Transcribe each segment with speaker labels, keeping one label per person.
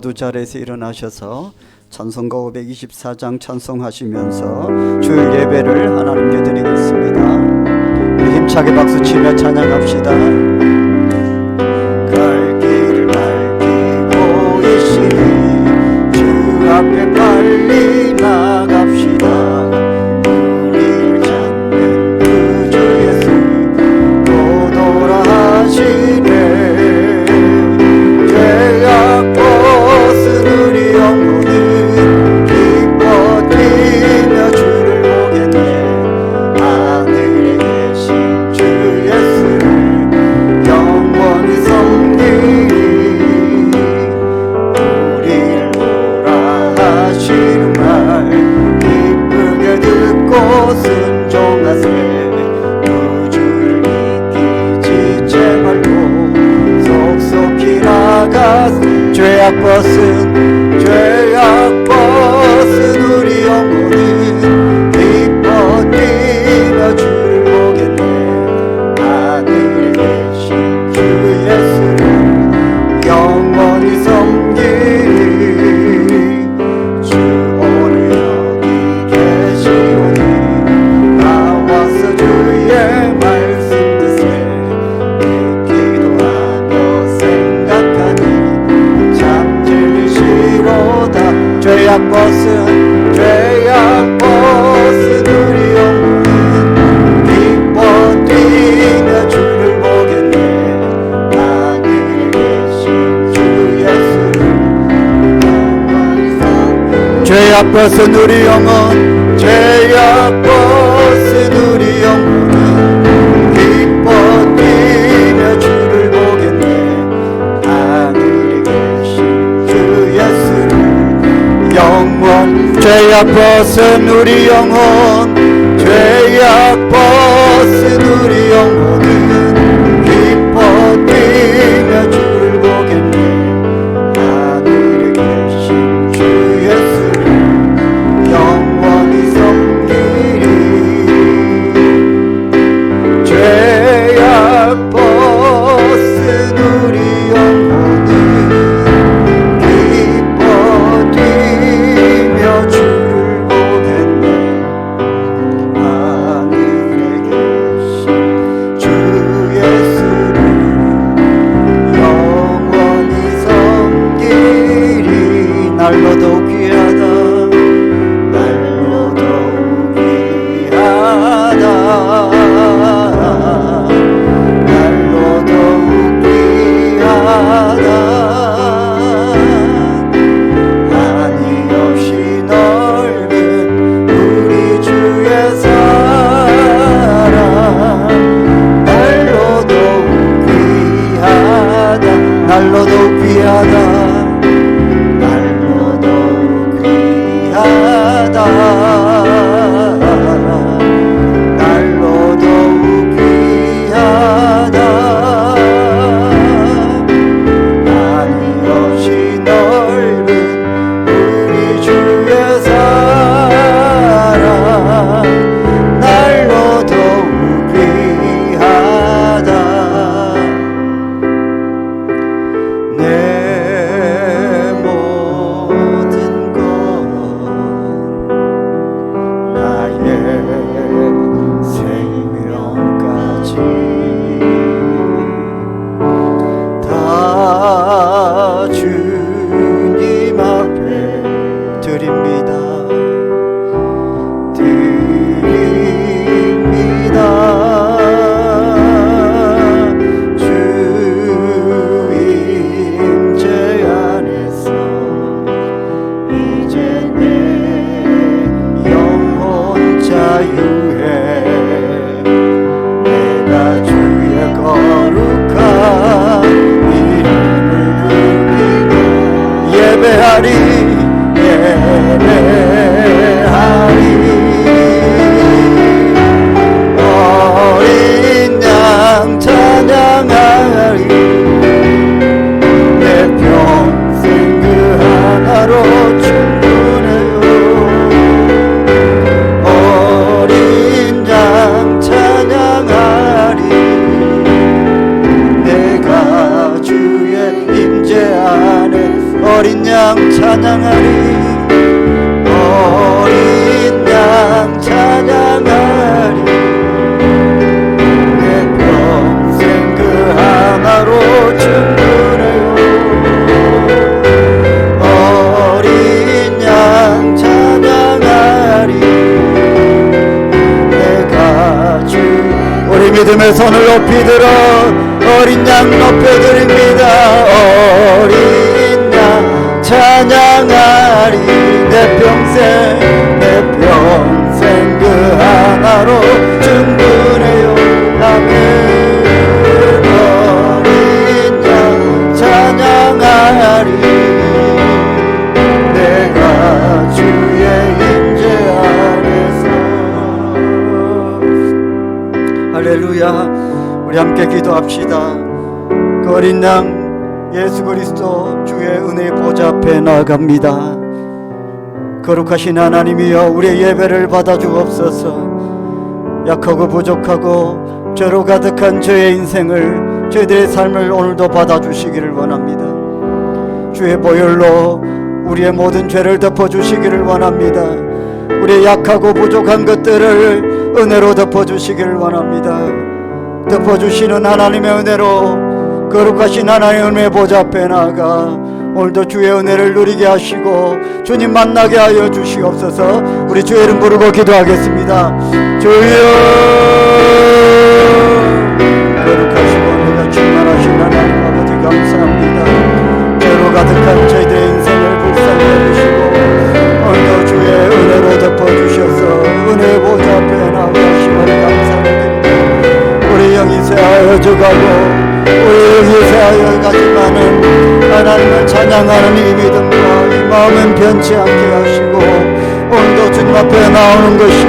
Speaker 1: 모두 자리에서 일어나셔서 찬송가 524장 찬송하시면서 주일 예배를 하나님께 드리겠습니다. 우리 힘차게 박수치며 찬양합시다. 갈 길을 밝히고 계시니 주 앞에 빨리 나갑시다. 우리를 찾는 그 주 예수 또 돌아가시네. 죄악 벗은 우리 영혼은 기뻐 뛰며 주를 보겠네. 하늘에 계신 주 예수를 영원히 섬기리. 우리를 보라 하시는 말 기쁘게 듣고 순종하세. 그 주를 믿기 지체 말고 속속히 나가세. 죄악 벗은 우리 영혼은 기뻐 뛰며 주를 보겠네. 하늘에 계신 주 예수를 영원히 섬기리. 주 오늘 여기 계시오니 나와서 주의 말씀 듣세. 기도하며 생각하니 참 진리시로다. 죄악 벗은 우리 영혼은 기뻐 뛰며 주를 보겠네. 하늘에 계신 주 예수를 영원히 섬기리. 죄악 벗은 우리 영혼, 죄악 벗은 우리 영혼은 기뻐 뛰며 주를 보겠네. 하늘에 계신 주 예수를 영원. 죄악 벗은 우리 영혼, 죄악 벗은 우리 영혼은 기뻐 뛰며 주를 보겠네. 하늘에 계신 주 예수를 영원히 섬기리. 죄악 벗은 우리 영혼은 기뻐 뛰며 주를 보겠네. 하늘에 계신 주 예수를 영원히 섬기리. 날로 더욱 귀하다. 날로 더욱 귀하다. 날로 더욱 귀하다. 한이 없이 넓은 우리 주의 사랑. 날로 더욱 귀하다. 날로 더욱 귀하다. 날로 더욱 귀하다. 날로 더욱 귀하다. 한이 없이 넓은 우리 주의 사랑. 날로 더욱 귀하다. 내 모든 것 나의 생명까지 다 주님 앞에 드립니다. 주 임재 안에서 이제 내 영혼 자유해. 내가 주의 거룩한 이름을 부르며 예배하리. 어린 양 찬양하리. 내 평생 그 하나로 충분해요. 어린 양 찬양하리. 내가 주의 임재 안에 어린 양 양 찬양하리 어린 양 찬양하리 내 평생 그 하나로 충분해요 어린 양 찬양하리 내가 주 우리 믿음의 손을 높이 들어 어린 양 높여드립니다 어린 양 찬양하리 내 평생 그 하나로 충분해요 아멘 어린 양 찬양하리 내가 주의 임재 안에서 할렐루야 우리 함께 기도합시다 그 어린 양 예수 그리스도 주의 은혜의 보좌 앞에 나아갑니다 거룩하신 하나님이여 우리의 예배를 받아주옵소서 약하고 부족하고 죄로 가득한 저의 인생을 저희들의 삶을 오늘도 받아주시기를 원합니다 주의 보혈로 우리의 모든 죄를 덮어주시기를 원합니다 우리의 약하고 부족한 것들을 은혜로 덮어주시기를 원합니다 덮어주시는 하나님의 은혜로 거룩하신 하나님의 은혜의 보좌 앞에 나아가 오늘도 주의 은혜를 누리게 하시고 주님 만나게 하여 주시옵소서 우리 주의 이름 부르고 기도하겠습니다 주여 거룩하시고 은혜가 충만하신 하나님 아버지 감사합니다 죄로 가득한 저희들의 인생을 불쌍히 여기시고 오늘도 주의 은혜로 덮어주셔서 은혜의 보좌 앞에 나아가심을 감사드립니다 우리 영이 새하여져가고 우리 영이 새하여가지만은 하나님을 찬양하는 이 믿음과 이 마음은 변치 않게 하시고 오늘도 주님 앞에 나오는 것이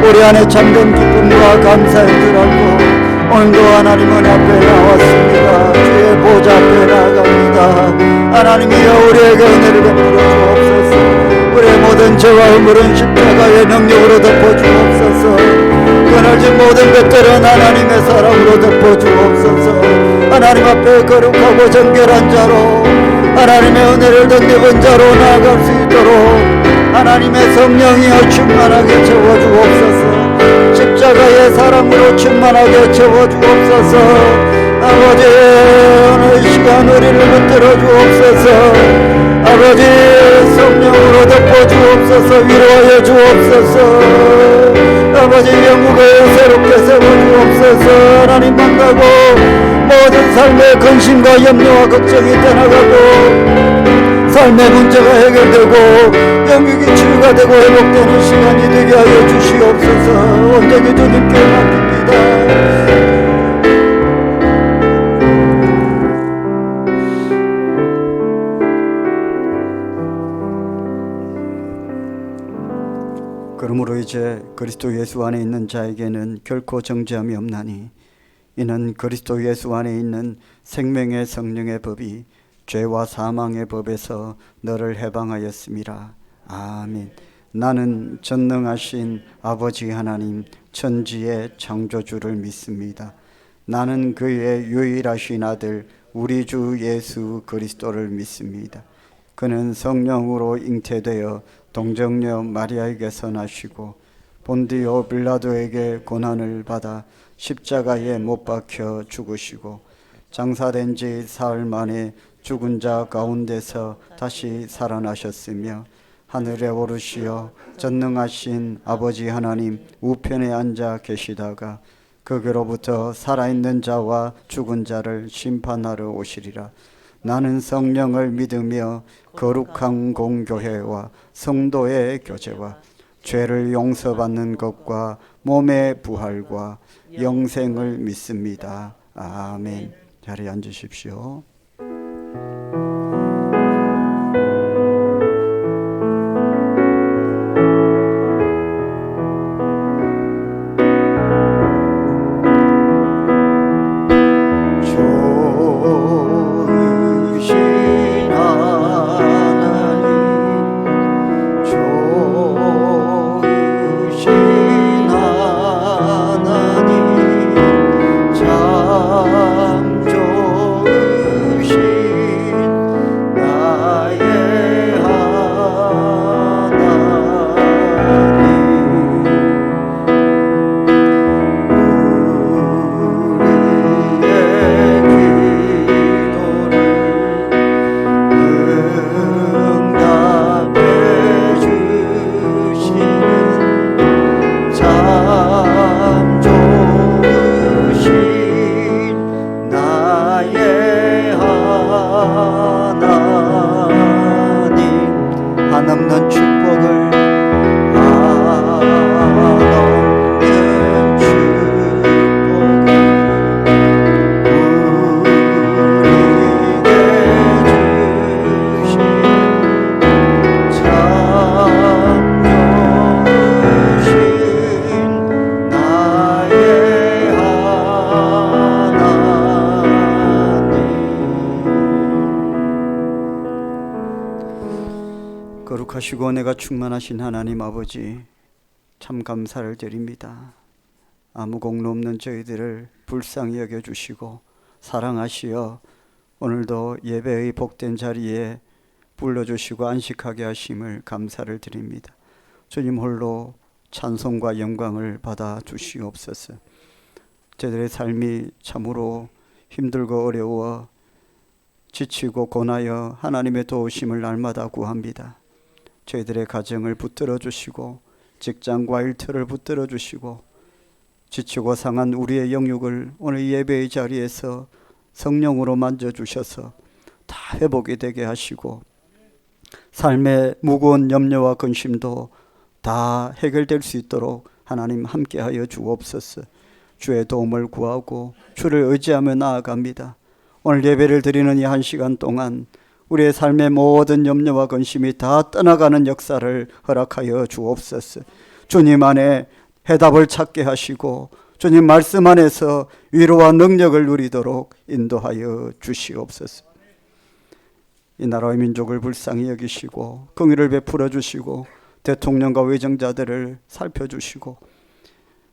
Speaker 1: 우리 안에 참된 기쁨과 감사의 들하고 오늘도 하나님 은혜 앞에 나왔습니다 주의 보좌 앞에 나아갑니다 하나님이여 우리에게 은혜를 베풀어 주옵소서 우리의 모든 죄와 허물은 십자가의 능력으로 덮어주옵소서 끊어진 모든 것들은 하나님의 사랑으로 덮어주옵소서 하나님 앞에 거룩하고 정결한 자로 하나님의 은혜를 덧입은 자로 나아갈 수 있도록 하나님의 성령이여 충만하게 채워주옵소서 십자가의 사랑으로 충만하게 채워주옵소서 아버지 오늘 시간 우리를 붙들어 주옵소서 아버지 성령으로 덮어주옵소서 위로하여 주옵소서 아버지 영국을 새롭게 세워주옵소서 하나님 만나고 모든 삶의 근심과 염려와 걱정이 떠나가고 삶의 문제가 해결되고 영육이 치유가 되고 회복되는 시간이 되게 하여 주시옵소서 온전히 주님께 맡깁니다 그러므로 이제 그리스도 예수 안에 있는 자에게는 결코 정죄함이 없나니 이는 그리스도 예수 안에 있는 생명의 성령의 법이 죄와 사망의 법에서 너를 해방하였음이라. 아멘. 나는 전능하신 아버지 하나님 천지의 창조주를 믿습니다. 나는 그의 유일하신 아들 우리 주 예수 그리스도를 믿습니다. 그는 성령으로 잉태되어 동정녀 마리아에게서 나시고 본디오 빌라도에게 고난을 받아 십자가에 못 박혀 죽으시고 장사된 지 사흘 만에 죽은 자 가운데서 다시 살아나셨으며 하늘에 오르시어 전능하신 아버지 하나님 우편에 앉아 계시다가 거기로부터 살아있는 자와 죽은 자를 심판하러 오시리라. 나는 성령을 믿으며 거룩한 공교회와 성도의 교제와 죄를 용서받는 것과 몸의 부활과 영생을 믿습니다. 아멘. 자리에 앉으십시오. 한없는 축복을 한없는 축복을 우리에게 주신 참 좋으신 나의 하나님. 거룩하시고 은혜가 충만하신 하나님 아버지, 참 감사를 드립니다. 아무 공로 없는 저희들을 불쌍히 여겨주시고 사랑하시어 오늘도 예배의 복된 자리에 불러주시고 안식하게 하심을 감사를 드립니다. 주님 홀로 찬송과 영광을 받아 주시옵소서. 저희들의 삶이 참으로 힘들고 어려워 지치고 고나여 하나님의 도우심을 날마다 구합니다. 저희들의 가정을 붙들어 주시고 직장과 일터를 붙들어 주시고 지치고 상한 우리의 영육을 오늘 예배의 자리에서 성령으로 만져주셔서 다 회복이 되게 하시고 삶의 무거운 염려와 근심도 다 해결될 수 있도록 하나님 함께하여 주옵소서. 주의 도움을 구하고 주를 의지하며 나아갑니다. 오늘 예배를 드리는 이 한 시간 동안 우리의 삶의 모든 염려와 근심이 다 떠나가는 역사를 허락하여 주옵소서. 주님 안에 해답을 찾게 하시고 주님 말씀 안에서 위로와 능력을 누리도록 인도하여 주시옵소서. 이 나라의 민족을 불쌍히 여기시고 긍휼을 베풀어 주시고 대통령과 외정자들을 살펴주시고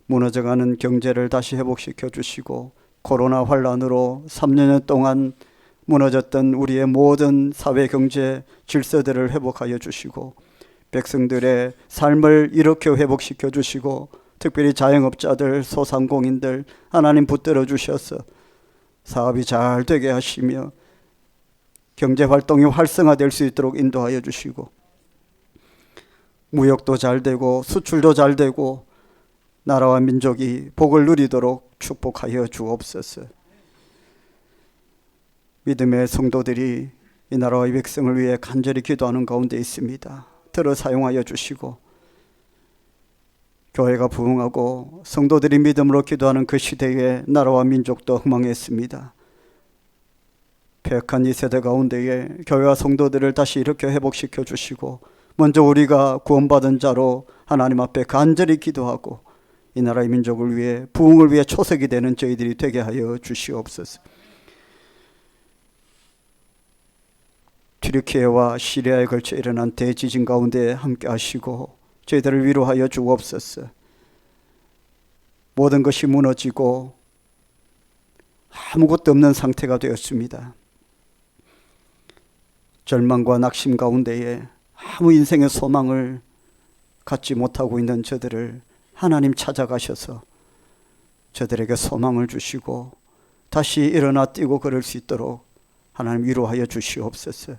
Speaker 1: 무너져가는 경제를 다시 회복시켜 주시고 코로나 환란으로 3년 동안 무너졌던 우리의 모든 사회 경제 질서들을 회복하여 주시고 백성들의 삶을 이렇게 회복시켜 주시고 특별히 자영업자들, 소상공인들 하나님 붙들어 주셔서 사업이 잘 되게 하시며 경제활동이 활성화될 수 있도록 인도하여 주시고 무역도 잘 되고 수출도 잘 되고 나라와 민족이 복을 누리도록 축복하여 주옵소서. 믿음의 성도들이 이 나라와 이 백성을 위해 간절히 기도하는 가운데 있습니다. 들어 사용하여 주시고 교회가 부흥하고 성도들이 믿음으로 기도하는 그 시대에 나라와 민족도 흥망했습니다. 폐역한 이 세대 가운데에 교회와 성도들을 다시 이렇게 회복시켜 주시고 먼저 우리가 구원받은 자로 하나님 앞에 간절히 기도하고 이 나라의 민족을 위해 부흥을 위해 초석이 되는 저희들이 되게 하여 주시옵소서. 튀르키예와 시리아에 걸쳐 일어난 대지진 가운데 함께 하시고 저희들을 위로하여 주옵소서. 모든 것이 무너지고 아무것도 없는 상태가 되었습니다. 절망과 낙심 가운데에 아무 인생의 소망을 갖지 못하고 있는 저들을 하나님 찾아가셔서 저들에게 소망을 주시고 다시 일어나 뛰고 걸을 수 있도록 하나님 위로하여 주시옵소서.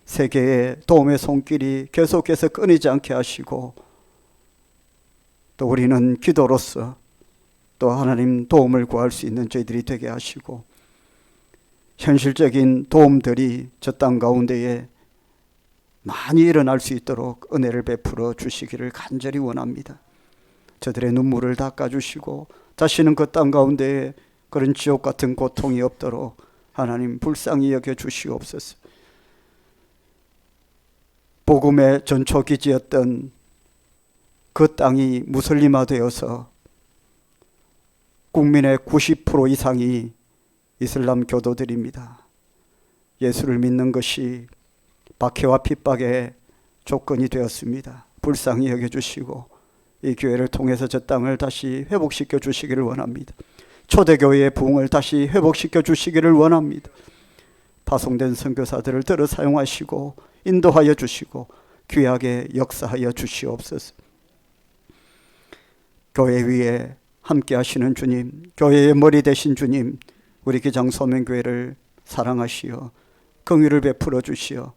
Speaker 1: 세계의 도움의 손길이 계속해서 끊이지 않게 하시고 또 우리는 기도로서 또 하나님 도움을 구할 수 있는 저희들이 되게 하시고 현실적인 도움들이 저 땅 가운데에 많이 일어날 수 있도록 은혜를 베풀어 주시기를 간절히 원합니다. 저들의 눈물을 닦아주시고 다시는 그 땅 가운데에 그런 지옥 같은 고통이 없도록 하나님 불쌍히 여겨 주시옵소서. 복음의 전초기지였던 그 땅이 무슬림화되어서 국민의 90% 이상이 이슬람 교도들입니다. 예수를 믿는 것이 박해와 핍박의 조건이 되었습니다. 불쌍히 여겨주시고 이 교회를 통해서 저 땅을 다시 회복시켜 주시기를 원합니다. 초대교회의 부흥을 다시 회복시켜 주시기를 원합니다. 파송된 선교사들을 들어 사용하시고 인도하여 주시고 귀하게 역사하여 주시옵소서. 교회 위에 함께 하시는 주님, 교회의 머리 되신 주님, 우리 기장소명교회를 사랑하시어 긍휼을 베풀어 주시어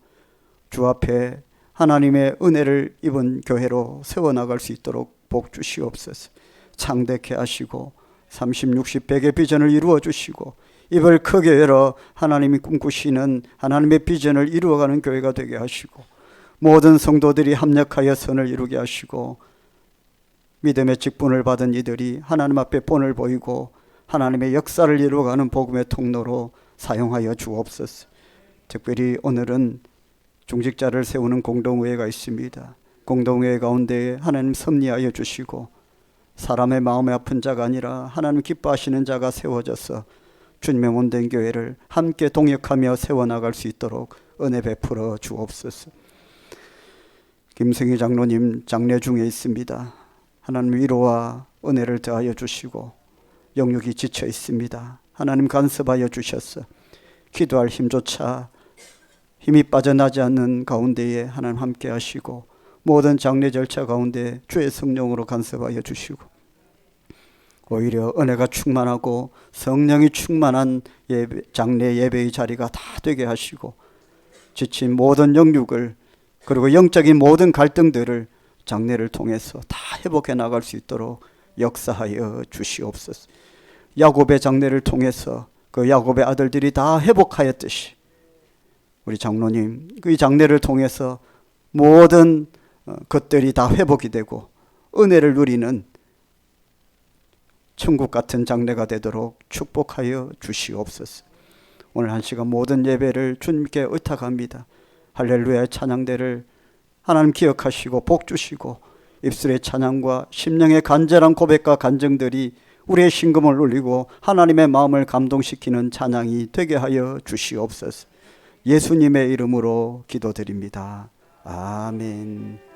Speaker 1: 주 앞에 하나님의 은혜를 입은 교회로 세워나갈 수 있도록 복 주시옵소서. 창대케 하시고 30, 60, 100의 비전을 이루어 주시고 입을 크게 열어 하나님이 꿈꾸시는 하나님의 비전을 이루어가는 교회가 되게 하시고 모든 성도들이 합력하여 선을 이루게 하시고 믿음의 직분을 받은 이들이 하나님 앞에 본을 보이고 하나님의 역사를 이루어가는 복음의 통로로 사용하여 주옵소서. 특별히 오늘은 중직자를 세우는 공동회의가 있습니다. 공동회의 가운데 하나님 섭리하여 주시고 사람의 마음에 아픈 자가 아니라 하나님 기뻐하시는 자가 세워져서 주님의 몸된 교회를 함께 동역하며 세워나갈 수 있도록 은혜 베풀어 주옵소서. 김승희 장로님 장례 중에 있습니다. 하나님 위로와 은혜를 더하여 주시고 영육이 지쳐 있습니다. 하나님 간섭하여 주셔서 기도할 힘조차 힘이 빠져나지 않는 가운데에 하나님 함께 하시고 모든 장례 절차 가운데 주의 성령으로 간섭하여 주시고 오히려 은혜가 충만하고 성령이 충만한 장례 예배의 자리가 다 되게 하시고 지친 모든 영육을 그리고 영적인 모든 갈등들을 장례를 통해서 다 회복해 나갈 수 있도록 역사하여 주시옵소서. 야곱의 장례를 통해서 그 야곱의 아들들이 다 회복하였듯이 우리 장로님 그 장례를 통해서 모든 것들이 다 회복이 되고 은혜를 누리는 천국 같은 장례가 되도록 축복하여 주시옵소서. 오늘 한 시간 모든 예배를 주님께 의탁합니다. 할렐루야의 찬양대를 하나님 기억하시고 복 주시고 입술의 찬양과 심령의 간절한 고백과 간증들이 우리의 신금을 울리고 하나님의 마음을 감동시키는 찬양이 되게 하여 주시옵소서. 예수님의 이름으로 기도드립니다. 아멘.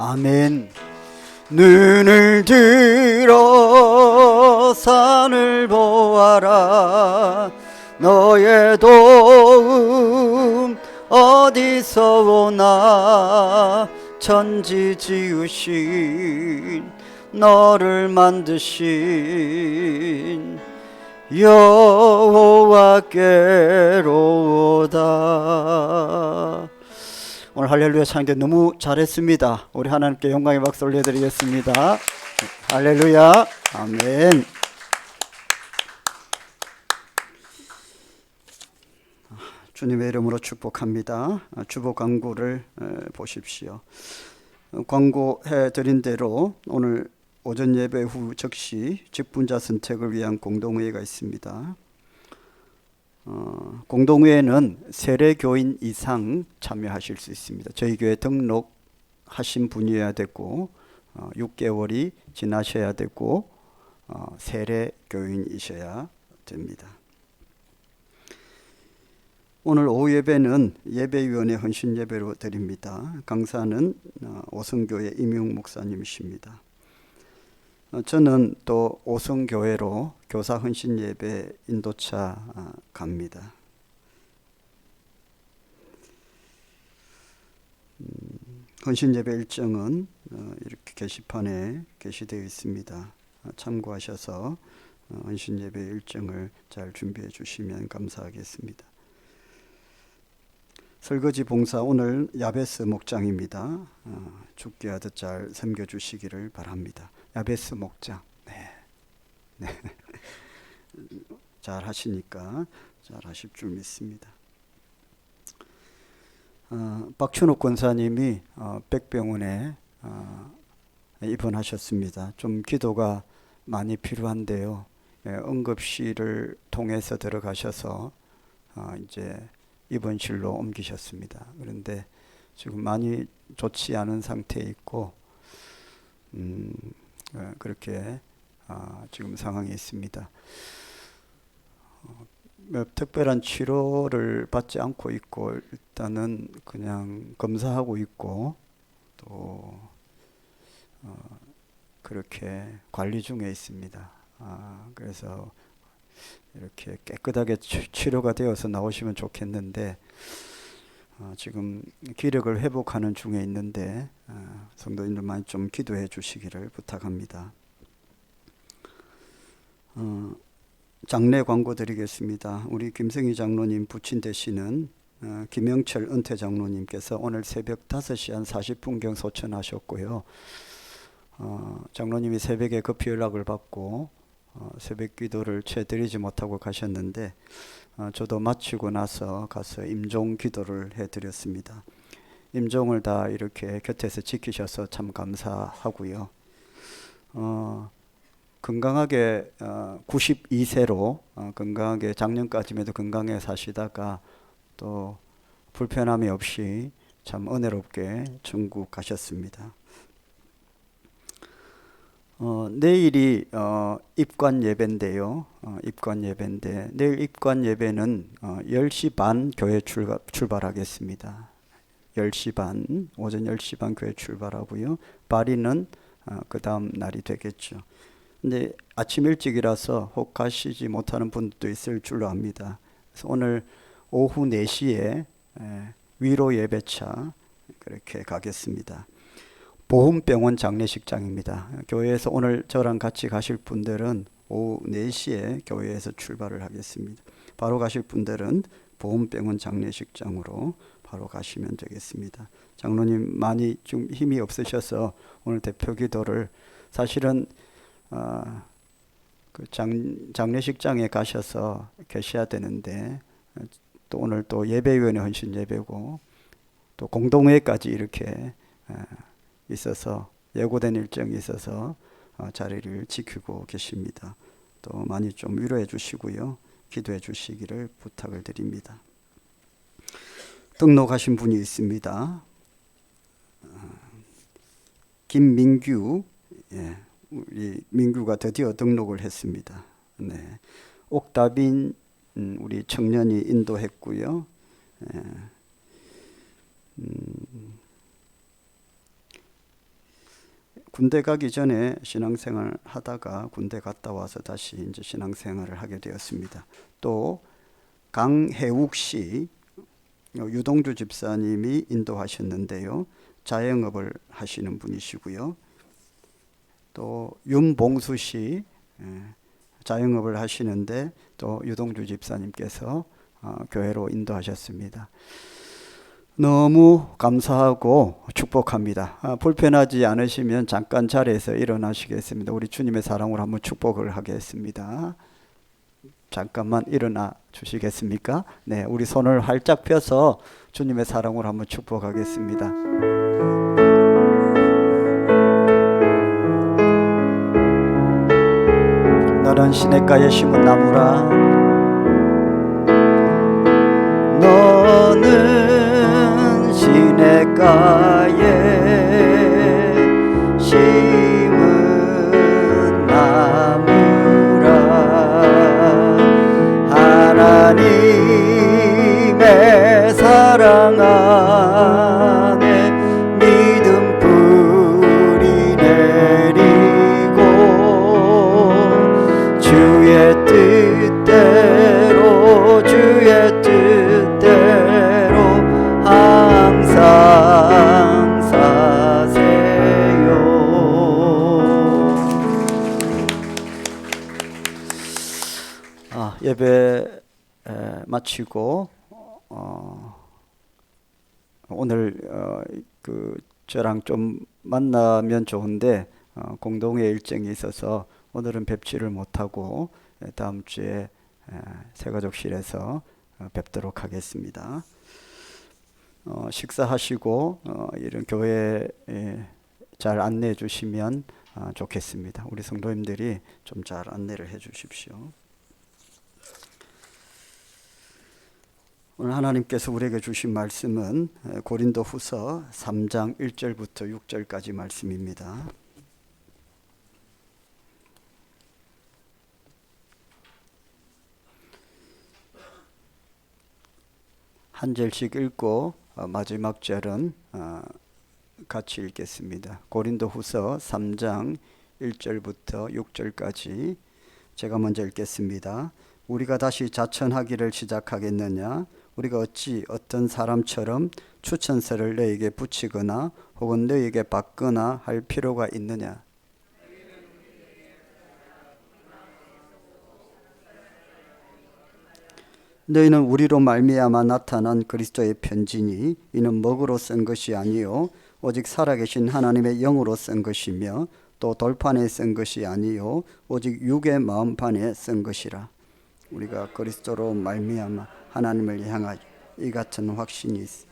Speaker 1: 아멘. 눈을 들어 산을 보아라. 너의 도움 어디서 오나. 천지 지으신 너를 만드신 여호와께로다. 오늘 할렐루야 찬양대 너무 잘했습니다. 우리 하나님께 영광의 박수 올려드리겠습니다. 할렐루야. 아멘. 주님의 이름으로 축복합니다. 주보 광고를 보십시오. 광고해 드린 대로 오늘 오전 예배 후 즉시 직분자 선택을 위한 공동회의가 있습니다. 공동회에는 세례교인 이상 참여하실 수 있습니다. 저희 교회 등록하신 분이어야 되고 6개월이 지나셔야 되고 세례교인이셔야 됩니다. 오늘 오후 예배는 예배위원회 헌신 예배로 드립니다. 강사는 오성교회 임용 목사님이십니다. 저는 또 오성교회로 교사 헌신 예배 인도차 갑니다. 헌신 예배 일정은 이렇게 게시판에 게시되어 있습니다. 참고하셔서 헌신 예배 일정을 잘 준비해 주시면 감사하겠습니다. 설거지 봉사 오늘 야베스 목장입니다. 죽게 하듯 잘 섬겨주시기를 바랍니다. 야베스 목장, 네. 잘 하시니까 잘 하실 줄 믿습니다. 박춘욱 권사님이 백병원에 입원하셨습니다. 좀 기도가 많이 필요한데요. 응급실을 통해서 들어가셔서 이제 입원실로 옮기셨습니다. 그런데 지금 많이 좋지 않은 상태에 있고 그렇게 지금 상황에 있습니다. 특별한 치료를 받지 않고 있고 일단은 그냥 검사하고 있고 또 그렇게 관리 중에 있습니다. 그래서 이렇게 깨끗하게 치료가 되어서 나오시면 좋겠는데 지금 기력을 회복하는 중에 있는데 성도님들만 좀 기도해 주시기를 부탁합니다. 장례 광고 드리겠습니다. 우리 김성희 장로님 부친 되시는 김영철 은퇴 장로님께서 오늘 새벽 5시 한 40분경 소천하셨고요. 장로님이 새벽에 급히 연락을 받고 새벽 기도를 채 드리지 못하고 가셨는데 저도 마치고 나서 가서 임종 기도를 해드렸습니다. 임종을 다 이렇게 곁에서 지키셔서 참 감사하고요. 건강하게 92세로 건강하게 작년까지에도 건강하게 사시다가 또 불편함이 없이 참 은혜롭게 천국 가셨습니다. 내일이 입관 예배인데요. 입관 예배인데 내일 입관 예배는 10시 반 교회 출발하겠습니다. 10시 반, 오전 10시 반 교회 출발하고요. 발인은 그 다음 날이 되겠죠. 근데 아침 일찍이라서 혹 가시지 못하는 분들도 있을 줄로 압니다. 그래서 오늘 오후 4시에 위로 예배차 그렇게 가겠습니다. 보훈병원 장례식장입니다. 교회에서 오늘 저랑 같이 가실 분들은 오후 4시에 교회에서 출발을 하겠습니다. 바로 가실 분들은 보훈병원 장례식장으로 바로 가시면 되겠습니다. 장로님 많이 좀 힘이 없으셔서 오늘 대표 기도를 사실은 그 장례식장에 가셔서 계셔야 되는데 또 오늘 또 예배위원회 헌신 예배고 또 공동회까지 이렇게 있어서 예고된 일정이 있어서 자리를 지키고 계십니다. 또 많이 좀 위로해 주시고요. 기도해 주시기를 부탁을 드립니다. 등록하신 분이 있습니다. 김민규, 우리 민규가 드디어 등록을 했습니다. 네. 옥다빈 우리 청년이 인도했고요. 군대 가기 전에 신앙생활 하다가 군대 갔다 와서 다시 이제 신앙생활을 하게 되었습니다. 또 강혜욱 씨, 유동주 집사님이 인도하셨는데요. 자영업을 하시는 분이시고요. 또 윤봉수 씨, 자영업을 하시는데 또 유동주 집사님께서 교회로 인도하셨습니다. 너무 감사하고 축복합니다. 불편하지 않으시면 잠깐 자리에서 일어나시겠습니다. 우리 주님의 사랑으로 한번 축복을 하겠습니다. 잠깐만 일어나 주시겠습니까? 네, 우리 손을 활짝 펴서 주님의 사랑으로 한번 축복하겠습니다. 너는 시냇가에 심은 나무라. 너는 시냇가에 심은 나무라. 하나님의 사랑 안에 믿음 뿌리 내리고 주의 뜻대로 항상 사세요. 예배 마치고 오늘 저랑 좀 만나면 좋은데 공동의 일정이 있어서 오늘은 뵙지를 못하고 다음 주에 새가족실에서 뵙도록 하겠습니다. 식사하시고 이런 교회에 잘 안내해 주시면 좋겠습니다. 우리 성도님들이 좀 잘 안내를 해 주십시오. 오늘 하나님께서 우리에게 주신 말씀은 고린도후서 3장 1절부터 6절까지 말씀입니다. 한 절씩 읽고 마지막 절은 같이 읽겠습니다. 고린도후서 3장 1절부터 6절까지 제가 먼저 읽겠습니다. 우리가 다시 자천하기를 시작하겠느냐? 우리가 어찌 어떤 사람처럼 추천서를 너에게 붙이거나 혹은 너에게 받거나 할 필요가 있느냐? 너희는 우리로 말미암아 나타난 그리스도의 편지니 이는 먹으로 쓴 것이 아니요 오직 살아계신 하나님의 영으로 쓴 것이며 또 돌판에 쓴 것이 아니요 오직 육의 마음판에 쓴 것이라. 우리가 그리스도로 말미암아 하나님을 향하여 이 같은 확신이 있어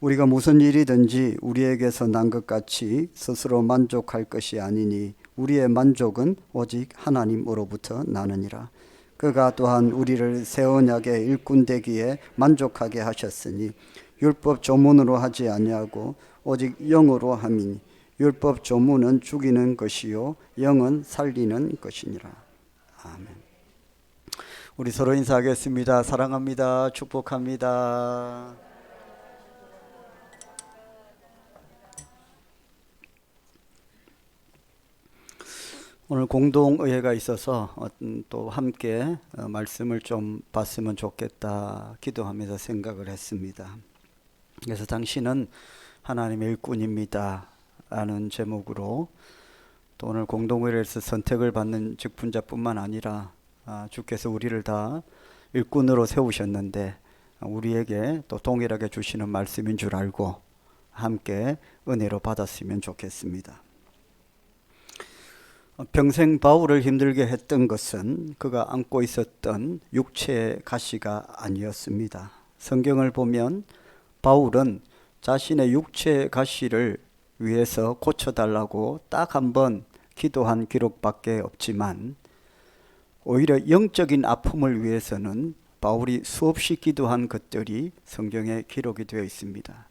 Speaker 1: 우리가 무슨 일이든지 우리에게서 난 것 같이 스스로 만족할 것이 아니니 우리의 만족은 오직 하나님으로부터 나느니라. 그가 또한 우리를 새 언약의 일꾼 되기에 만족하게 하셨으니 율법 조문으로 하지 아니하고 오직 영으로 함이니 율법 조문은 죽이는 것이요 영은 살리는 것이니라. 아멘. 우리 서로 인사하겠습니다. 사랑합니다. 축복합니다. 오늘 공동의회가 있어서 또 함께 말씀을 좀 봤으면 좋겠다 기도하면서 생각을 했습니다. 그래서 당신은 하나님의 일꾼입니다 라는 제목으로 또 오늘 공동의회에서 선택을 받는 직분자뿐만 아니라 주께서 우리를 다 일꾼으로 세우셨는데 우리에게 또 동일하게 주시는 말씀인 줄 알고 함께 은혜로 받았으면 좋겠습니다. 평생 바울을 힘들게 했던 것은 그가 안고 있었던 육체의 가시가 아니었습니다. 성경을 보면 바울은 자신의 육체의 가시를 위해서 고쳐달라고 딱 한 번 기도한 기록밖에 없지만 오히려 영적인 아픔을 위해서는 바울이 수없이 기도한 것들이 성경에 기록이 되어 있습니다.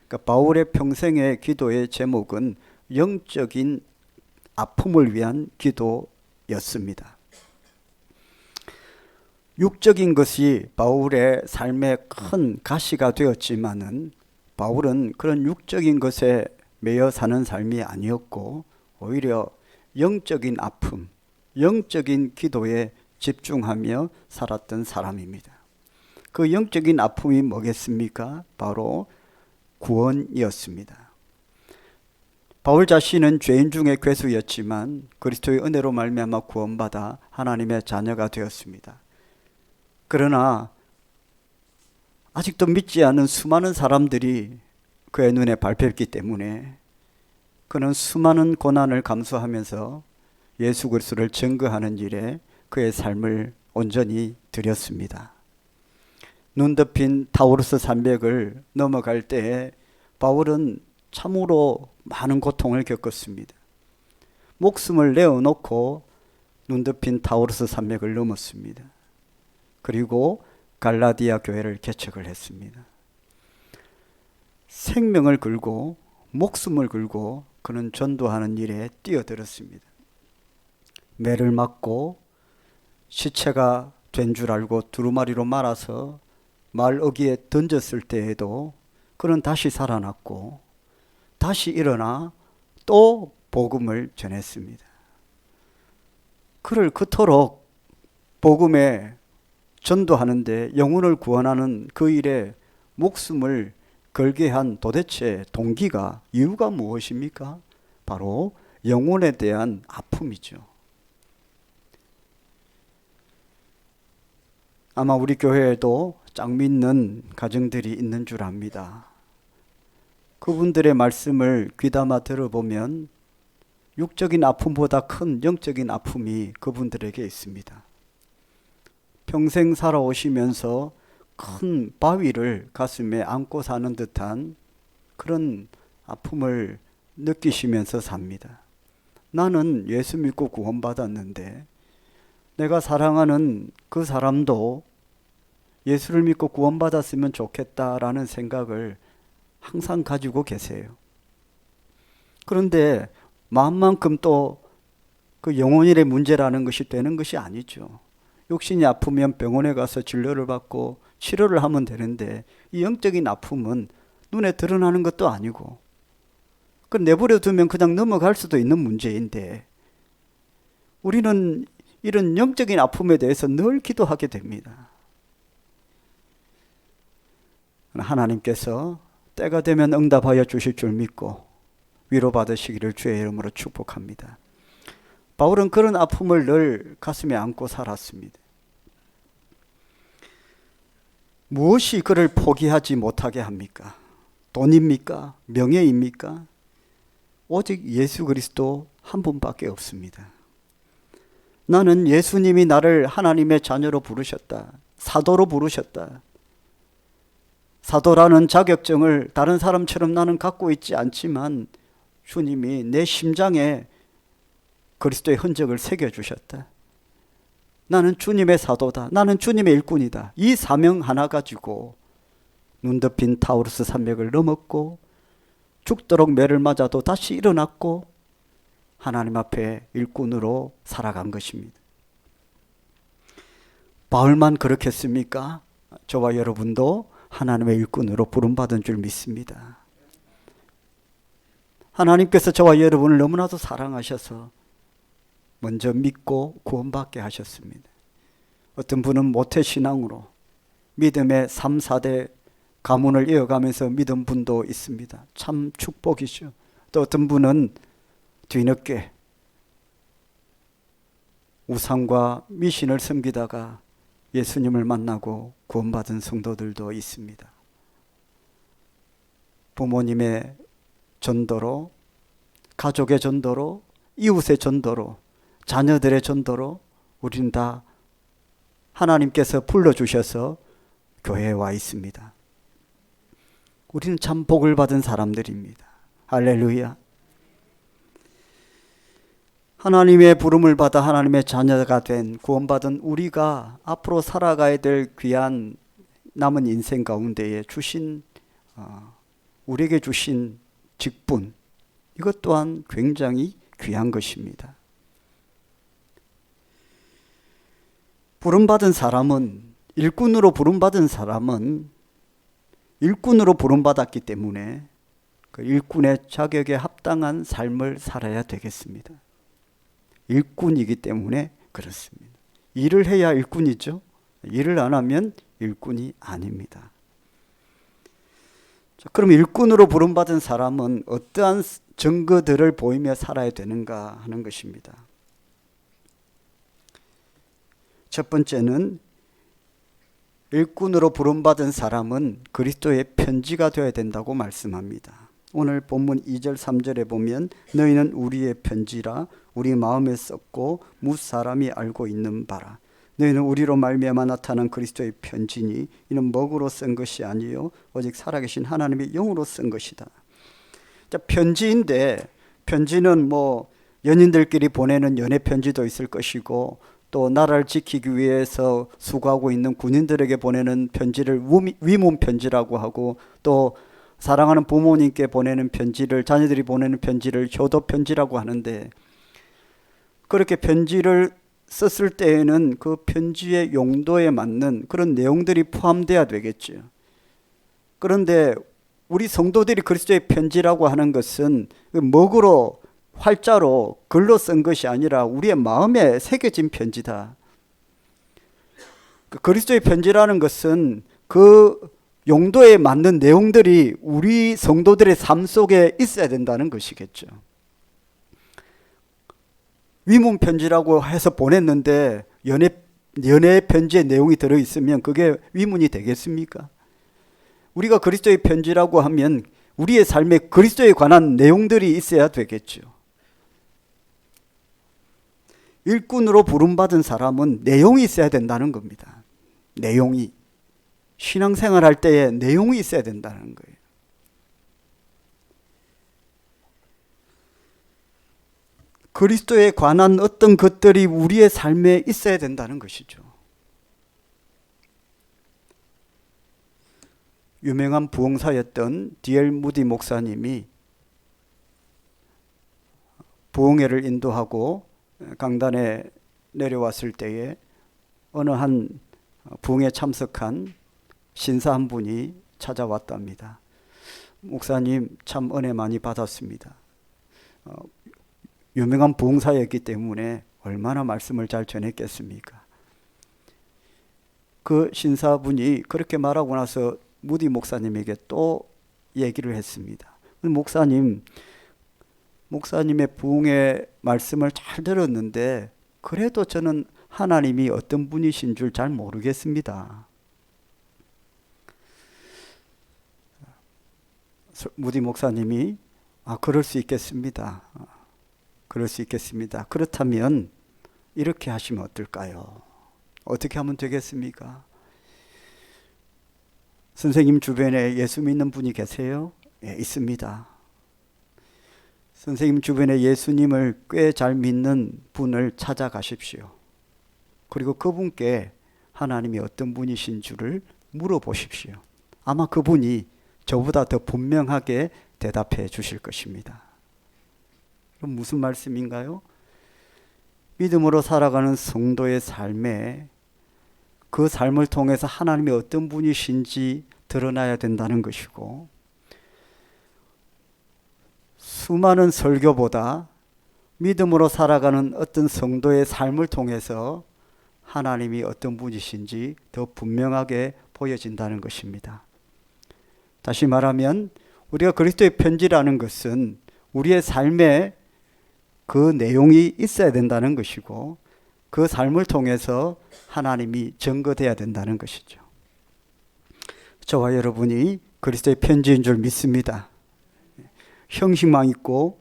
Speaker 1: 그러니까 바울의 평생의 기도의 제목은 영적인 아픔을 위한 기도였습니다. 육적인 것이 바울의 삶의 큰 가시가 되었지만은 바울은 그런 육적인 것에 매여 사는 삶이 아니었고 오히려 영적인 아픔, 영적인 기도에 집중하며 살았던 사람입니다. 그 영적인 아픔이 뭐겠습니까? 바로 구원이었습니다. 바울 자신은 죄인 중에 괴수였지만 그리스도의 은혜로 말미암아 구원받아 하나님의 자녀가 되었습니다. 그러나 아직도 믿지 않은 수많은 사람들이 그의 눈에 밟혔기 때문에 그는 수많은 고난을 감수하면서 예수 그리스도를 증거하는 일에 그의 삶을 온전히 드렸습니다. 눈 덮인 타우루스 산맥을 넘어갈 때에 바울은 참으로 많은 고통을 겪었습니다. 목숨을 내어놓고 눈 덮인 타우루스 산맥을 넘었습니다. 그리고 갈라디아 교회를 개척을 했습니다. 생명을 걸고 목숨을 걸고 그는 전도하는 일에 뛰어들었습니다. 매를 맞고 시체가 된 줄 알고 두루마리로 말아서 말 어귀에 던졌을 때에도 그는 다시 살아났고 다시 일어나 또 복음을 전했습니다. 그를 그토록 복음에 전도하는데 영혼을 구원하는 그 일에 목숨을 걸게 한 도대체 동기가, 이유가 무엇입니까? 바로 영혼에 대한 아픔이죠. 아마 우리 교회에도 짝 믿는 가정들이 있는 줄 압니다. 그분들의 말씀을 귀담아 들어보면 육적인 아픔보다 큰 영적인 아픔이 그분들에게 있습니다. 평생 살아오시면서 큰 바위를 가슴에 안고 사는 듯한 그런 아픔을 느끼시면서 삽니다. 나는 예수 믿고 구원받았는데 내가 사랑하는 그 사람도 예수를 믿고 구원받았으면 좋겠다라는 생각을 항상 가지고 계세요. 그런데 마음만큼 또 그 영혼일의 문제라는 것이 되는 것이 아니죠. 육신이 아프면 병원에 가서 진료를 받고 치료를 하면 되는데 이 영적인 아픔은 눈에 드러나는 것도 아니고 그 내버려 두면 그냥 넘어갈 수도 있는 문제인데 우리는 이런 영적인 아픔에 대해서 늘 기도하게 됩니다. 하나님께서 때가 되면 응답하여 주실 줄 믿고 위로받으시기를 주의 이름으로 축복합니다. 바울은 그런 아픔을 늘 가슴에 안고 살았습니다. 무엇이 그를 포기하지 못하게 합니까? 돈입니까? 명예입니까? 오직 예수 그리스도 한 분밖에 없습니다. 나는 예수님이 나를 하나님의 자녀로 부르셨다. 사도로 부르셨다. 사도라는 자격증을 다른 사람처럼 나는 갖고 있지 않지만 주님이 내 심장에 그리스도의 흔적을 새겨주셨다. 나는 주님의 사도다. 나는 주님의 일꾼이다. 이 사명 하나 가지고 눈 덮인 타우루스 산맥을 넘었고 죽도록 매를 맞아도 다시 일어났고 하나님 앞에 일꾼으로 살아간 것입니다. 바울만 그렇겠습니까? 저와 여러분도 하나님의 일꾼으로 부름받은 줄 믿습니다. 하나님께서 저와 여러분을 너무나도 사랑하셔서 먼저 믿고 구원받게 하셨습니다. 어떤 분은 모태신앙으로 믿음의 3, 4대 가문을 이어가면서 믿은 분도 있습니다. 참 축복이죠. 또 어떤 분은 뒤늦게 우상과 미신을 섬기다가 예수님을 만나고 구원받은 성도들도 있습니다. 부모님의 전도로, 가족의 전도로, 이웃의 전도로, 자녀들의 전도로 우리는 다 하나님께서 불러주셔서 교회에 와 있습니다. 우리는 참 복을 받은 사람들입니다. 할렐루야. 하나님의 부름을 받아 하나님의 자녀가 된 구원받은 우리가 앞으로 살아가야 될 귀한 남은 인생 가운데에 주신 우리에게 주신 직분, 이것 또한 굉장히 귀한 것입니다. 부름받은 사람은, 일꾼으로 부름받은 사람은 일꾼으로 부름받았기 때문에 그 일꾼의 자격에 합당한 삶을 살아야 되겠습니다. 일꾼이기 때문에 그렇습니다. 일을 해야 일꾼이죠. 일을 안 하면 일꾼이 아닙니다. 자, 그럼 일꾼으로 부름받은 사람은 어떠한 증거들을 보이며 살아야 되는가 하는 것입니다. 첫 번째는 일꾼으로 부름받은 사람은 그리스도의 편지가 되어야 된다고 말씀합니다. 오늘 본문 2절 3절에 보면 너희는 우리의 편지라 우리 마음에 썼고 무사람이 알고 있는 바라. 너희는 우리로 말미암아 나타난 그리스도의 편지니 이는 먹으로 쓴 것이 아니요 오직 살아계신 하나님의 영으로 쓴 것이다. 자, 편지인데 편지는 뭐 연인들끼리 보내는 연애 편지도 있을 것이고 또 나라를 지키기 위해서 수고하고 있는 군인들에게 보내는 편지를 위문 편지라고 하고 또 사랑하는 부모님께 보내는 편지를 자녀들이 보내는 편지를 효도 편지라고 하는데 그렇게 편지를 썼을 때에는 그 편지의 용도에 맞는 그런 내용들이 포함돼야 되겠죠. 그런데 우리 성도들이 그리스도의 편지라고 하는 것은 먹으로 활자로 글로 쓴 것이 아니라 우리의 마음에 새겨진 편지다. 그리스도의 편지라는 것은 그 용도에 맞는 내용들이 우리 성도들의 삶 속에 있어야 된다는 것이겠죠. 위문 편지라고 해서 보냈는데 연애 편지의 내용이 들어있으면 그게 위문이 되겠습니까? 우리가 그리스도의 편지라고 하면 우리의 삶에 그리스도에 관한 내용들이 있어야 되겠죠. 일꾼으로 부름받은 사람은 내용이 있어야 된다는 겁니다. 내용이. 신앙생활 할 때에 내용이 있어야 된다는 거예요. 그리스도에 관한 어떤 것들이 우리의 삶에 있어야 된다는 것이죠. 유명한 부흥사였던 D.L. 무디 목사님이 부흥회를 인도하고 강단에 내려왔을 때에 어느 한 부흥회에 참석한 신사 한 분이 찾아왔답니다. 목사님 참 은혜 많이 받았습니다. 유명한 부흥사였기 때문에 얼마나 말씀을 잘 전했겠습니까? 그 신사분이 그렇게 말하고 나서 무디 목사님에게 또 얘기를 했습니다. 목사님의 부흥의 말씀을 잘 들었는데 그래도 저는 하나님이 어떤 분이신 줄 잘 모르겠습니다. 무디 목사님이 그럴 수 있겠습니다. 그럴 수 있겠습니다. 그렇다면 이렇게 하시면 어떨까요? 어떻게 하면 되겠습니까? 선생님 주변에 예수 믿는 분이 계세요? 예, 있습니다. 선생님 주변에 예수님을 꽤 잘 믿는 분을 찾아가십시오. 그리고 그분께 하나님이 어떤 분이신 줄을 물어보십시오. 아마 그분이 저보다 더 분명하게 대답해 주실 것입니다. 그럼 무슨 말씀인가요? 믿음으로 살아가는 성도의 삶에 그 삶을 통해서 하나님이 어떤 분이신지 드러나야 된다는 것이고 수많은 설교보다 믿음으로 살아가는 어떤 성도의 삶을 통해서 하나님이 어떤 분이신지 더 분명하게 보여진다는 것입니다. 다시 말하면 우리가 그리스도의 편지라는 것은 우리의 삶에 그 내용이 있어야 된다는 것이고 그 삶을 통해서 하나님이 증거돼야 된다는 것이죠. 저와 여러분이 그리스도의 편지인 줄 믿습니다. 형식만 있고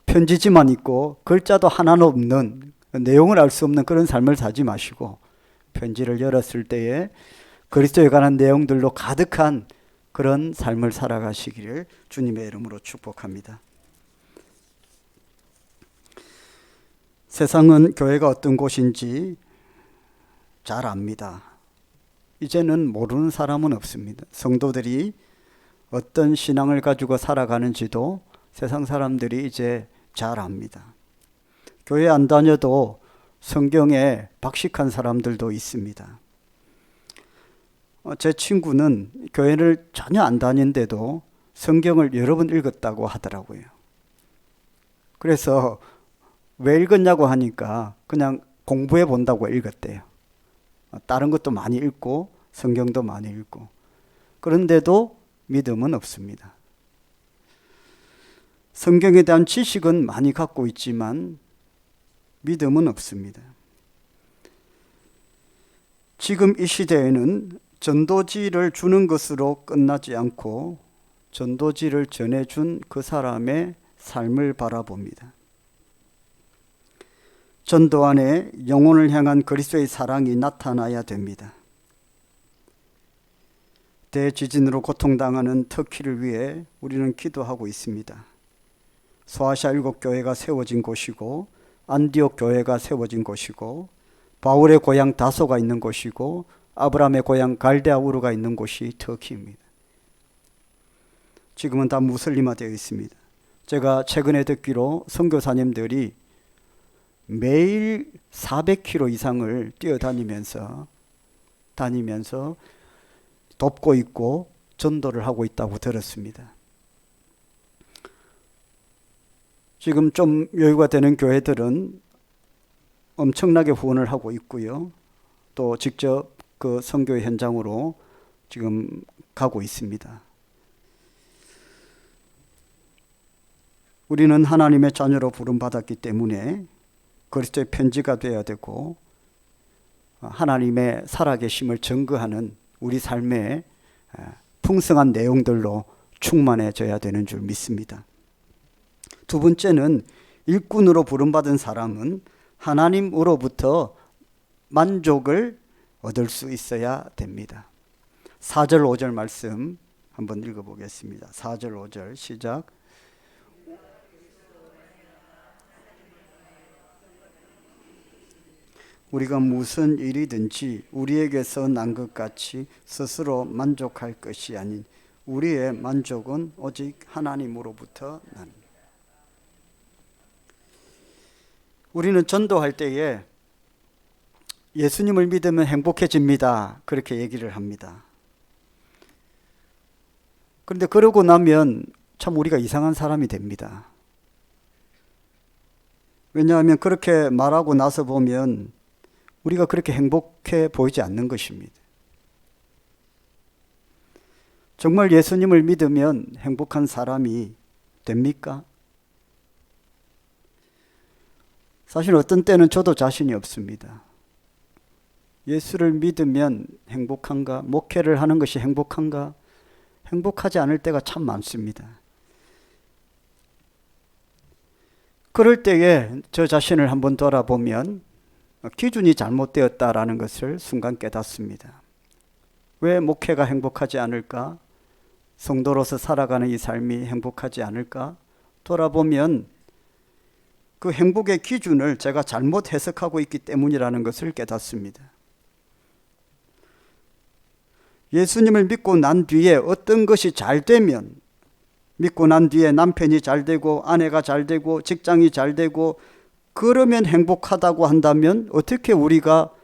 Speaker 1: 편지지만 있고 글자도 하나는 없는 내용을 알 수 없는 그런 삶을 살지 마시고 편지를 열었을 때에 그리스도에 관한 내용들로 가득한 그런 삶을 살아가시기를 주님의 이름으로 축복합니다. 세상은 교회가 어떤 곳인지 잘 압니다. 이제는 모르는 사람은 없습니다. 성도들이 어떤 신앙을 가지고 살아가는지도 세상 사람들이 이제 잘 압니다. 교회 안 다녀도 성경에 박식한 사람들도 있습니다. 제 친구는 교회를 전혀 안 다니는데도 성경을 여러 번 읽었다고 하더라고요. 그래서 왜 읽었냐고 하니까 그냥 공부해 본다고 읽었대요. 다른 것도 많이 읽고 성경도 많이 읽고. 그런데도 믿음은 없습니다. 성경에 대한 지식은 많이 갖고 있지만 믿음은 없습니다. 지금 이 시대에는 전도지를 주는 것으로 끝나지 않고 전도지를 전해준 그 사람의 삶을 바라봅니다. 전도 안에 영혼을 향한 그리스도의 사랑이 나타나야 됩니다. 대지진으로 고통당하는 터키를 위해 우리는 기도하고 있습니다. 소아시아 7교회가 세워진 곳이고 안디옥 교회가 세워진 곳이고 바울의 고향 다소가 있는 곳이고 아브라함의 고향 갈대아 우르가 있는 곳이 터키입니다. 지금은 다 무슬림화되어 있습니다. 제가 최근에 듣기로 선교사님들이 매일 400km 이상을 뛰어다니면서 돕고 있고 전도를 하고 있다고 들었습니다. 지금 좀 여유가 되는 교회들은 엄청나게 후원을 하고 있고요. 또 직접 그 선교 현장으로 지금 가고 있습니다. 우리는 하나님의 자녀로 부름받았기 때문에 그리스도의 편지가 되어야 되고 하나님의 살아계심을 증거하는 우리 삶의 풍성한 내용들로 충만해져야 되는 줄 믿습니다. 두 번째는 일꾼으로 부름받은 사람은 하나님으로부터 만족을 얻을 수 있어야 됩니다. 4절 5절 말씀 한번 읽어보겠습니다. 4절 5절 시작. 우리가 무슨 일이든지 우리에게서 난 것 같이 스스로 만족할 것이 아닌 우리의 만족은 오직 하나님으로부터 납니다. 우리는 전도할 때에 예수님을 믿으면 행복해집니다. 그렇게 얘기를 합니다. 그런데 그러고 나면 참 우리가 이상한 사람이 됩니다. 왜냐하면 그렇게 말하고 나서 보면 우리가 그렇게 행복해 보이지 않는 것입니다. 정말 예수님을 믿으면 행복한 사람이 됩니까? 사실 어떤 때는 저도 자신이 없습니다. 예수를 믿으면 행복한가? 목회를 하는 것이 행복한가? 행복하지 않을 때가 참 많습니다. 그럴 때에 저 자신을 한번 돌아보면 기준이 잘못되었다라는 것을 순간 깨닫습니다. 왜 목회가 행복하지 않을까? 성도로서 살아가는 이 삶이 행복하지 않을까? 돌아보면 그 행복의 기준을 제가 잘못 해석하고 있기 때문이라는 것을 깨닫습니다. 예수님을 믿고 난 뒤에 어떤 것이 잘 되면, 믿고 난 뒤에 남편이 잘 되고 아내가 잘 되고 직장이 잘 되고 그러면 행복하다고 한다면 어떻게 우리가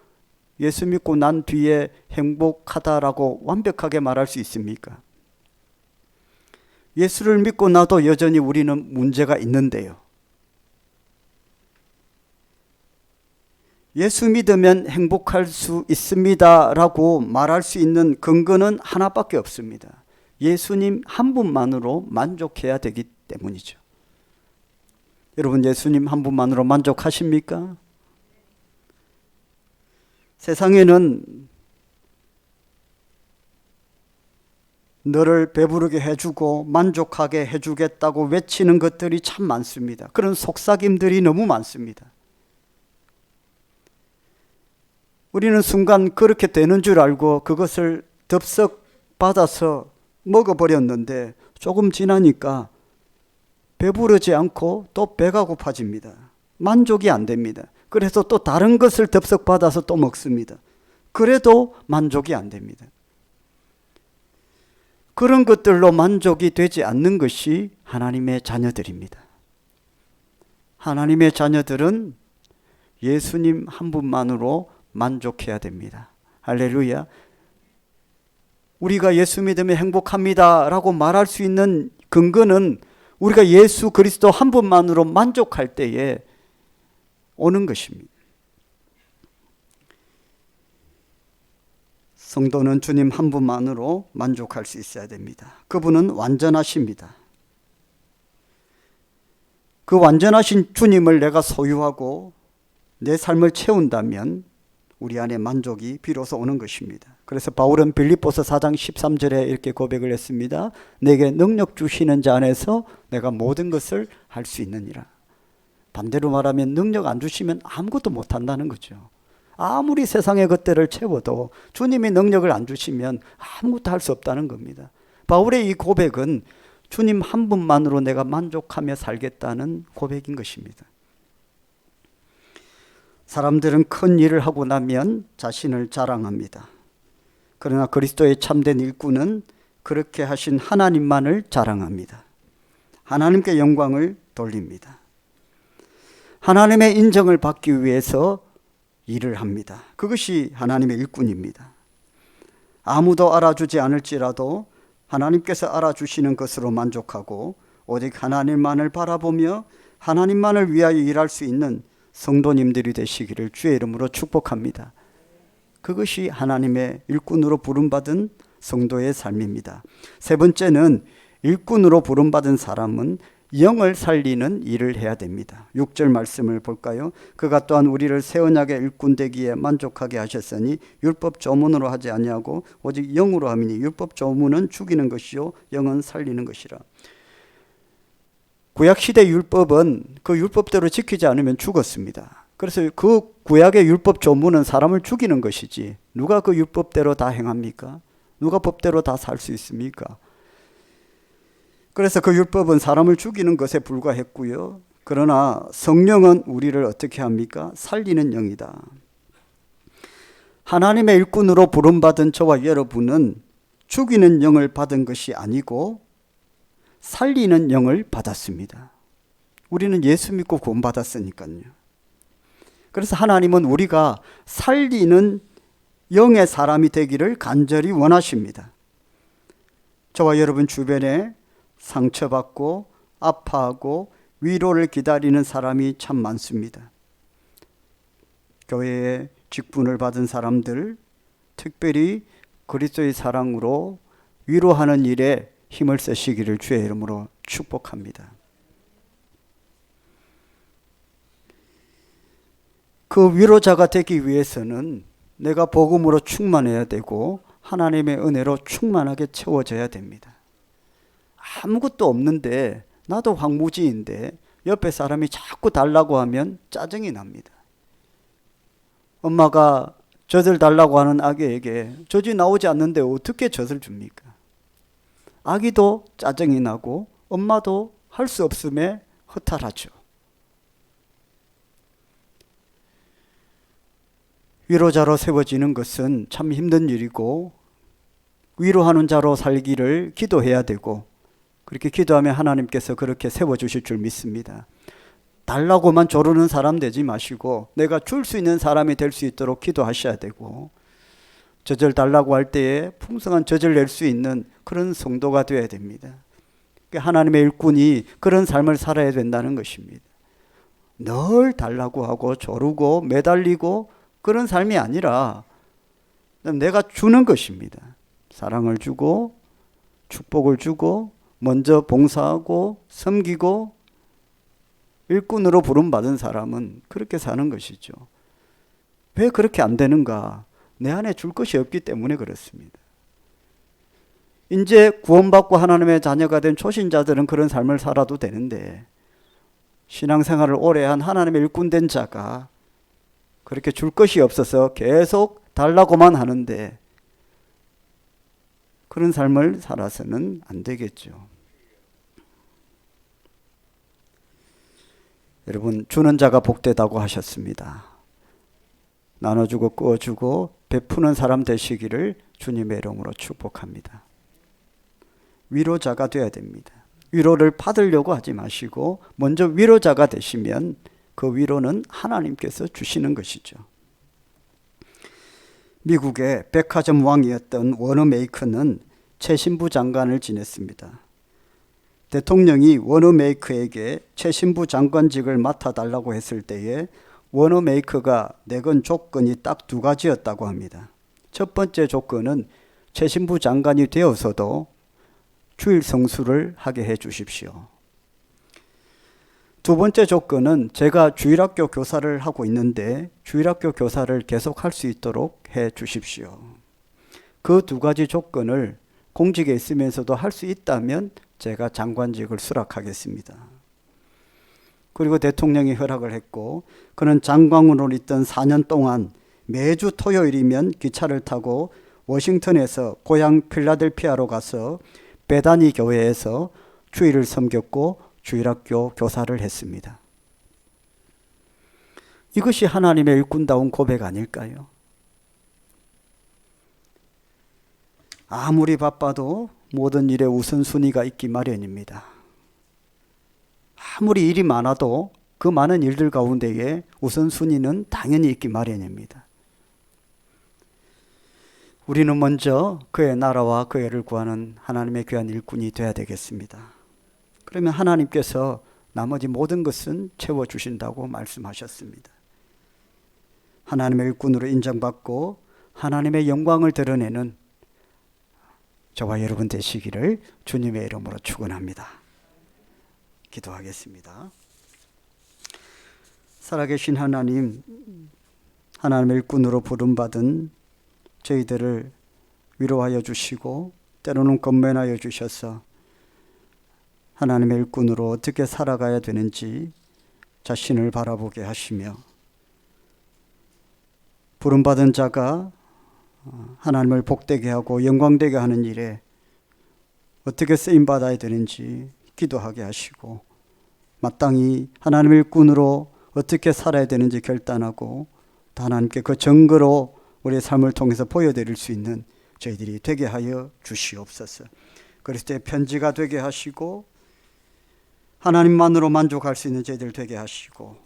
Speaker 1: 예수 믿고 난 뒤에 행복하다라고 완벽하게 말할 수 있습니까? 예수를 믿고 나도 여전히 우리는 문제가 있는데요. 예수 믿으면 행복할 수 있습니다 라고 말할 수 있는 근거는 하나밖에 없습니다. 예수님 한 분만으로 만족해야 되기 때문이죠. 여러분, 예수님 한 분만으로 만족하십니까? 세상에는 너를 배부르게 해주고 만족하게 해주겠다고 외치는 것들이 참 많습니다. 그런 속삭임들이 너무 많습니다. 우리는 순간 그렇게 되는 줄 알고 그것을 덥석 받아서 먹어버렸는데 조금 지나니까 배부르지 않고 또 배가 고파집니다. 만족이 안 됩니다. 그래서 또 다른 것을 덥석 받아서 또 먹습니다. 그래도 만족이 안 됩니다. 그런 것들로 만족이 되지 않는 것이 하나님의 자녀들입니다. 하나님의 자녀들은 예수님 한 분만으로 만족해야 됩니다. 할렐루야. 우리가 예수 믿으면 행복합니다 라고 말할 수 있는 근거는 우리가 예수 그리스도 한 분만으로 만족할 때에 오는 것입니다. 성도는 주님 한 분만으로 만족할 수 있어야 됩니다. 그분은 완전하십니다. 그 완전하신 주님을 내가 소유하고 내 삶을 채운다면 우리 안에 만족이 비로소 오는 것입니다. 그래서 바울은 빌립보서 4장 13절에 이렇게 고백을 했습니다. 내게 능력 주시는 자 안에서 내가 모든 것을 할 수 있느니라. 반대로 말하면 능력 안 주시면 아무것도 못한다는 거죠. 아무리 세상의 것들을 채워도 주님이 능력을 안 주시면 아무것도 할 수 없다는 겁니다. 바울의 이 고백은 주님 한 분만으로 내가 만족하며 살겠다는 고백인 것입니다. 사람들은 큰 일을 하고 나면 자신을 자랑합니다. 그러나 그리스도의 참된 일꾼은 그렇게 하신 하나님만을 자랑합니다. 하나님께 영광을 돌립니다. 하나님의 인정을 받기 위해서 일을 합니다. 그것이 하나님의 일꾼입니다. 아무도 알아주지 않을지라도 하나님께서 알아주시는 것으로 만족하고 오직 하나님만을 바라보며 하나님만을 위하여 일할 수 있는 성도님들이 되시기를 주의 이름으로 축복합니다. 그것이 하나님의 일꾼으로 부름받은 성도의 삶입니다. 세 번째는 일꾼으로 부름받은 사람은 영을 살리는 일을 해야 됩니다. 6절 말씀을 볼까요? 그가 또한 우리를 새 언약의 일꾼 되기에 만족하게 하셨으니 율법 조문으로 하지 아니하고 오직 영으로 함이니 율법 조문은 죽이는 것이요 영은 살리는 것이라. 구약시대 율법은 그 율법대로 지키지 않으면 죽었습니다. 그래서 그 구약의 율법 조문은 사람을 죽이는 것이지 누가 그 율법대로 다 행합니까? 누가 법대로 다 살 수 있습니까? 그래서 그 율법은 사람을 죽이는 것에 불과했고요. 그러나 성령은 우리를 어떻게 합니까? 살리는 영이다. 하나님의 일꾼으로 부름받은 저와 여러분은 죽이는 영을 받은 것이 아니고 살리는 영을 받았습니다. 우리는 예수 믿고 구원받았으니까요. 그래서 하나님은 우리가 살리는 영의 사람이 되기를 간절히 원하십니다. 저와 여러분 주변에 상처받고 아파하고 위로를 기다리는 사람이 참 많습니다. 교회에 직분을 받은 사람들, 특별히 그리스도의 사랑으로 위로하는 일에 힘을 쓰시기를 주의 이름으로 축복합니다. 그 위로자가 되기 위해서는 내가 복음으로 충만해야 되고 하나님의 은혜로 충만하게 채워져야 됩니다. 아무것도 없는데 나도 황무지인데 옆에 사람이 자꾸 달라고 하면 짜증이 납니다. 엄마가 젖을 달라고 하는 아기에게 젖이 나오지 않는데 어떻게 젖을 줍니까? 아기도 짜증이 나고 엄마도 할 수 없음에 허탈하죠. 위로자로 세워지는 것은 참 힘든 일이고 위로하는 자로 살기를 기도해야 되고 그렇게 기도하면 하나님께서 그렇게 세워주실 줄 믿습니다. 달라고만 조르는 사람 되지 마시고 내가 줄 수 있는 사람이 될 수 있도록 기도하셔야 되고 젖을 달라고 할 때에 풍성한 젖을 낼 수 있는 그런 성도가 되어야 됩니다. 하나님의 일꾼이 그런 삶을 살아야 된다는 것입니다. 늘 달라고 하고 조르고 매달리고 그런 삶이 아니라 내가 주는 것입니다. 사랑을 주고 축복을 주고 먼저 봉사하고 섬기고 일꾼으로 부름받은 사람은 그렇게 사는 것이죠. 왜 그렇게 안 되는가? 내 안에 줄 것이 없기 때문에 그렇습니다. 이제 구원받고 하나님의 자녀가 된 초신자들은 그런 삶을 살아도 되는데 신앙생활을 오래 한 하나님의 일꾼 된 자가 그렇게 줄 것이 없어서 계속 달라고만 하는데 그런 삶을 살아서는 안 되겠죠. 여러분, 주는 자가 복되다고 하셨습니다. 나눠주고 꾸어주고 베푸는 사람 되시기를 주님의 이름으로 축복합니다. 위로자가 되어야 됩니다. 위로를 받으려고 하지 마시고 먼저 위로자가 되시면 그 위로는 하나님께서 주시는 것이죠. 미국의 백화점 왕이었던 워너메이커는 최신부 장관을 지냈습니다. 대통령이 워너메이커에게 최신부 장관직을 맡아달라고 했을 때에 워너메이커가 내건 조건이 딱 두 가지였다고 합니다. 첫 번째 조건은 최신부 장관이 되어서도 주일 성수를 하게 해 주십시오. 두 번째 조건은 제가 주일학교 교사를 하고 있는데 주일학교 교사를 계속 할 수 있도록 해 주십시오. 그 두 가지 조건을 공직에 있으면서도 할 수 있다면 제가 장관직을 수락하겠습니다. 그리고 대통령이 허락을 했고 그는 장관으로 있던 4년 동안 매주 토요일이면 기차를 타고 워싱턴에서 고향 필라델피아로 가서 베다니 교회에서 주일을 섬겼고 주일학교 교사를 했습니다. 이것이 하나님의 일꾼다운 고백 아닐까요? 아무리 바빠도 모든 일에 우선순위가 있기 마련입니다. 아무리 일이 많아도 그 많은 일들 가운데에 우선순위는 당연히 있기 마련입니다. 우리는 먼저 그의 나라와 그의 의를 구하는 하나님의 귀한 일꾼이 되어야 되겠습니다. 그러면 하나님께서 나머지 모든 것은 채워주신다고 말씀하셨습니다. 하나님의 일꾼으로 인정받고 하나님의 영광을 드러내는 저와 여러분 되시기를 주님의 이름으로 축원합니다. 기도하겠습니다. 살아계신 하나님, 하나님의 일꾼으로 부름받은 저희들을 위로하여 주시고 때로는 권면하여 주셔서 하나님의 일꾼으로 어떻게 살아가야 되는지 자신을 바라보게 하시며 부름받은 자가 하나님을 복되게 하고 영광되게 하는 일에 어떻게 쓰임받아야 되는지 기도하게 하시고 마땅히 하나님의 일꾼으로 어떻게 살아야 되는지 결단하고 하나님께 그 증거로 우리의 삶을 통해서 보여드릴 수 있는 저희들이 되게 하여 주시옵소서. 그리스도의 편지가 되게 하시고 하나님만으로 만족할 수 있는 저희들 되게 하시고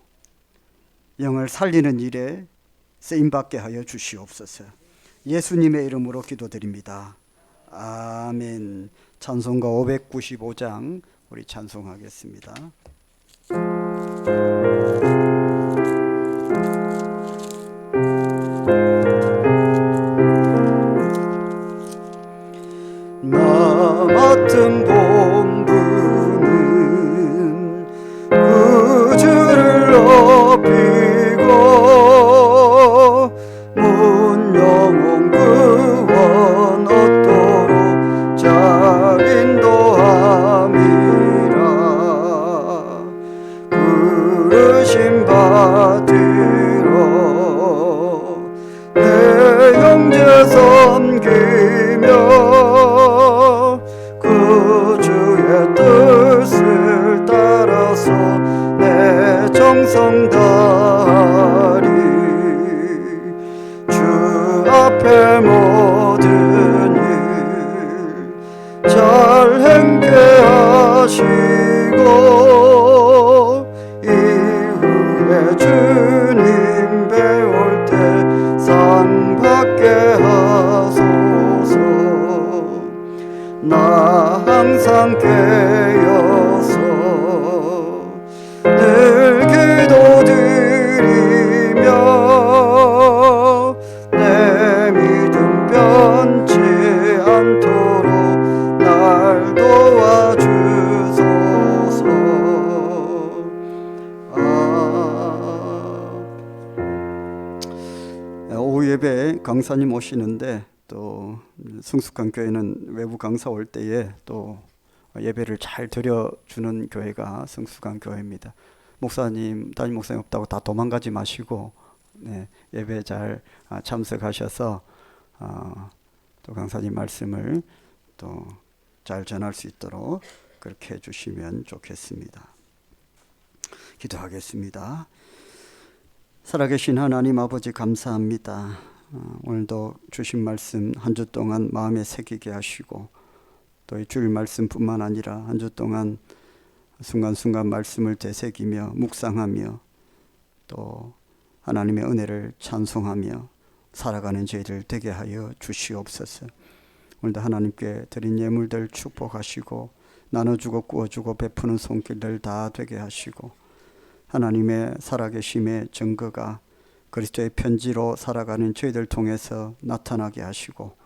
Speaker 1: 영을 살리는 일에 쓰임받게 하여 주시옵소서. 예수님의 이름으로 기도드립니다. 아멘. 찬송가 595장 우리 찬송하겠습니다. 나 맡은 본분은 그 주를 높이고 문 영혼 구원 얻도록 잘 인도함이라. 부르심 받으러 내 형제 섬기며 그 주의 뜻을 따라서 내 정성 다하리. 주 앞에 모든 일 잘 행케 하시고 이후에 주님 배울 때 상 받게 하소서. 나 항상 깨어서 늘 기도드리며 내 믿음 변치 않도록 날 도와주소서. 오후 예배 강사님 오시는데 또 성숙한 교회는 외부 강사 올 때에 또 예배를 잘 드려주는 교회가 성숙한 교회입니다. 목사님, 담임 목사님 없다고 다 도망가지 마시고 예배 잘 참석하셔서 또 강사님 말씀을 또 잘 전할 수 있도록 그렇게 해주시면 좋겠습니다. 기도하겠습니다. 살아계신 하나님 아버지 감사합니다. 오늘도 주신 말씀 한 주 동안 마음에 새기게 하시고 또 이 주일 말씀뿐만 아니라 한 주 동안 순간순간 말씀을 되새기며 묵상하며 또 하나님의 은혜를 찬송하며 살아가는 저희들 되게 하여 주시옵소서. 오늘도 하나님께 드린 예물들 축복하시고 나눠주고 구워주고 베푸는 손길들 다 되게 하시고 하나님의 살아계심의 증거가 그리스도의 편지로 살아가는 저희들 통해서 나타나게 하시고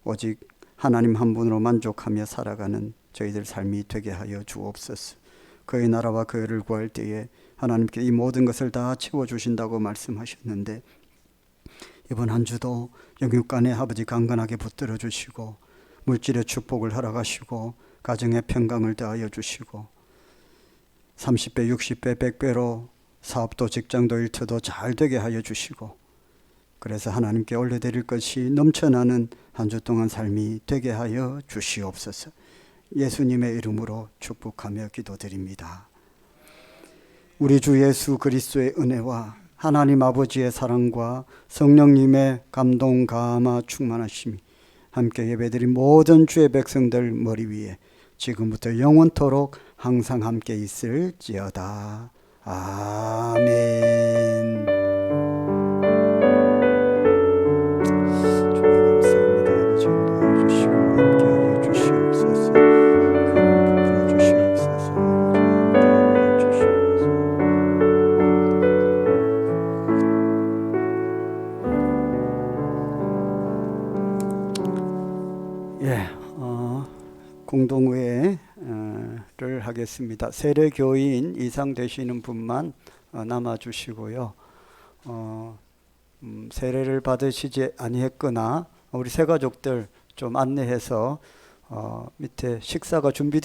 Speaker 1: 오직 하나님 한 분으로 만족하며 살아가는 저희들 삶이 되게 하여 주옵소서. 그의 나라와 그의를 구할 때에 하나님께 이 모든 것을 다 채워주신다고 말씀하셨는데 이번 한 주도 영육간에 아버지 강건하게 붙들어 주시고 물질의 축복을 허락하시고 가정의 평강을 더하여 주시고 30배, 60배, 100배로 사업도 직장도 일터도 잘 되게 하여 주시고 그래서 하나님께 올려드릴 것이 넘쳐나는 한 주 동안 삶이 되게 하여 주시옵소서. 예수님의 이름으로 축복하며 기도드립니다. 우리 주 예수 그리스도의 은혜와 하나님 아버지의 사랑과 성령님의 감동 감화 충만하심이 함께 예배드린 모든 주의 백성들 머리 위에 지금부터 영원토록 항상 함께 있을지어다. 아멘. 공동회를 하겠습니다. 세례교인 이상 되시는 분만 남아주시고요. 세례를 받으시지 아니했거나 우리 새가족들 좀 안내해서 밑에 식사가 준비되어